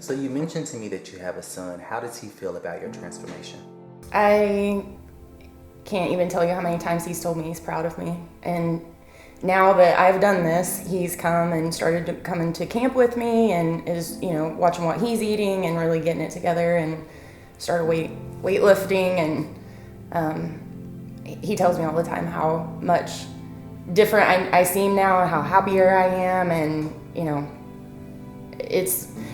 So you mentioned to me that you have a son. How does he feel about your transformation? I can't even tell you how many times he's told me he's proud of me. And now that I've done this, he's come and started to come into camp with me and is, watching what he's eating and really getting it together and started weightlifting. And he tells me all the time how much different I seem now, how happier I am. And,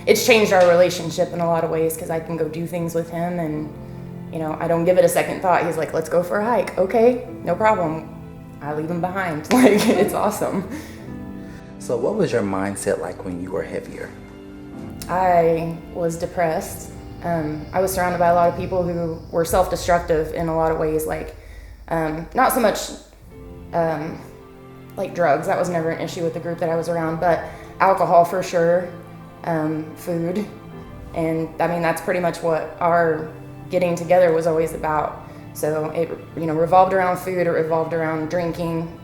it's changed our relationship in a lot of ways because I can go do things with him and, I don't give it a second thought. He's like, let's go for a hike. Okay, no problem. I leave him behind. Like, it's awesome. So what was your mindset like when you were heavier? I was depressed. I was surrounded by a lot of people who were self-destructive in a lot of ways, like not so much like drugs. That was never an issue with the group that I was around, but alcohol for sure, food. And I mean, that's pretty much what our getting together was always about. So it, revolved around food, it revolved around drinking,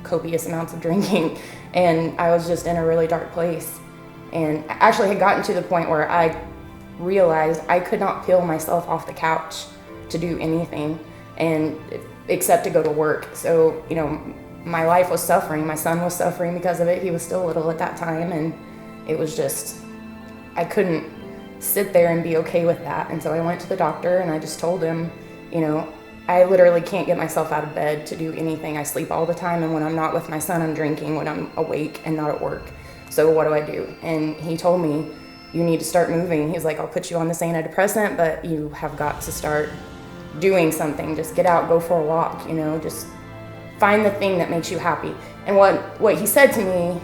copious amounts of drinking. And I was just in a really dark place. And actually had gotten to the point where I realized I could not peel myself off the couch to do anything and except to go to work. So, my life was suffering. My son was suffering because of it. He was still little at that time. And it was just, I couldn't sit there and be okay with that. And so I went to the doctor and I just told him, I literally can't get myself out of bed to do anything. I sleep all the time, and when I'm not with my son, I'm drinking when I'm awake and not at work. So what do I do? And he told me, you need to start moving. He's like, I'll put you on this antidepressant, but you have got to start doing something. Just get out, go for a walk, just find the thing that makes you happy. And what he said to me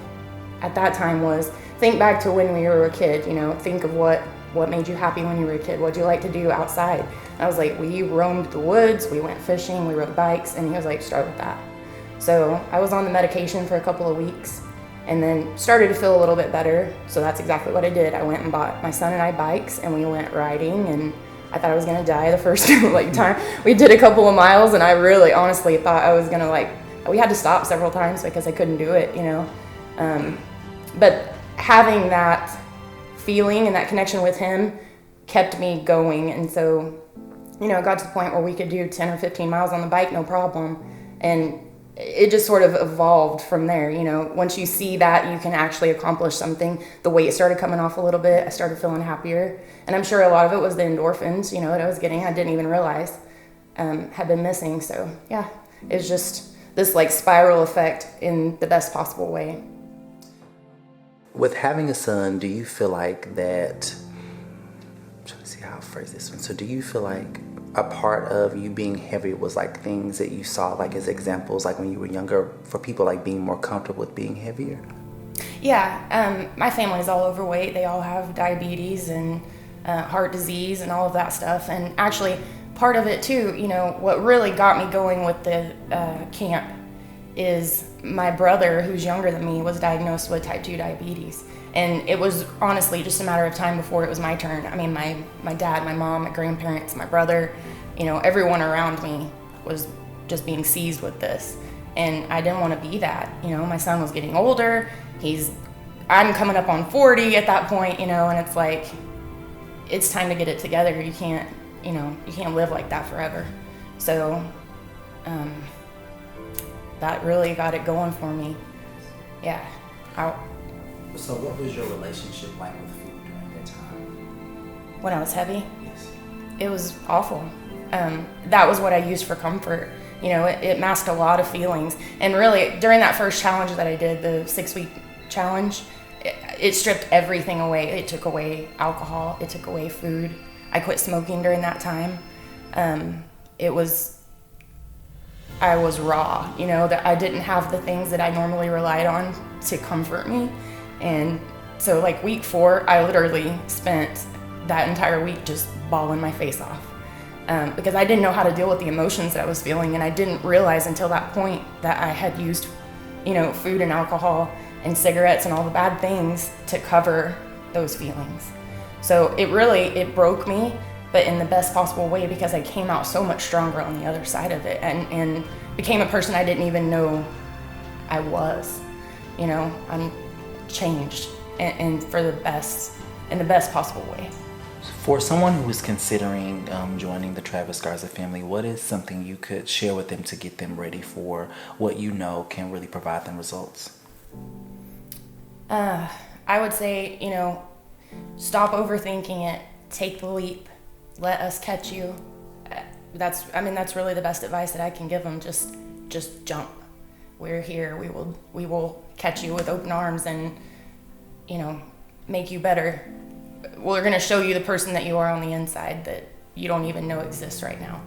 at that time was, think back to when we were a kid, think of what made you happy when you were a kid. What'd you like to do outside? I was like, we roamed the woods, we went fishing, we rode bikes, and he was like, start with that. So I was on the medication for a couple of weeks and then started to feel a little bit better. So that's exactly what I did. I went and bought my son and I bikes and we went riding, and I thought I was gonna die the first time. We did a couple of miles and I really honestly thought I was gonna we had to stop several times because I couldn't do it, But having that feeling and that connection with him kept me going. And so, it got to the point where we could do 10 or 15 miles on the bike, no problem. And it just sort of evolved from there. Once you see that you can actually accomplish something, the weight started coming off a little bit. I started feeling happier. And I'm sure a lot of it was the endorphins, that I was getting, I didn't even realize had been missing. So yeah, it's just this spiral effect in the best possible way. With having a son, do you feel like that, I'm trying to see how I'll phrase this one. So do you feel like a part of you being heavy was things that you saw as examples when you were younger for people being more comfortable with being heavier? Yeah, my family's all overweight. They all have diabetes and heart disease and all of that stuff. And actually part of it too, what really got me going with the camp is my brother, who's younger than me, was diagnosed with type 2 diabetes. And it was honestly just a matter of time before it was my turn. I mean, my dad, my mom, my grandparents, my brother, everyone around me was just being seized with this. And I didn't want to be that. My son was getting older. I'm coming up on 40 at that point, and it's like, it's time to get it together. You can't live like that forever. So, that really got it going for me. Yeah. So what was your relationship like with food during that time? When I was heavy? Yes. It was awful. That was what I used for comfort. It masked a lot of feelings. And really, during that first challenge that I did, the 6-week challenge, it stripped everything away. It took away alcohol. It took away food. I quit smoking during that time. I was raw, that I didn't have the things that I normally relied on to comfort me. And so week 4, I literally spent that entire week just bawling my face off because I didn't know how to deal with the emotions that I was feeling. And I didn't realize until that point that I had used, food and alcohol and cigarettes and all the bad things to cover those feelings. So it broke me, but in the best possible way, because I came out so much stronger on the other side of it and became a person I didn't even know I was. I'm changed and for the best. in the best possible way. For someone who is considering joining the Travis Garza family, what is something you could share with them to get them ready for what you know can really provide them results? I would say, stop overthinking it. Take the leap. Let us catch you. That's really the best advice that I can give them. Just jump. We're here. We will catch you with open arms and, make you better. We're going to show you the person that you are on the inside that you don't even know exists right now.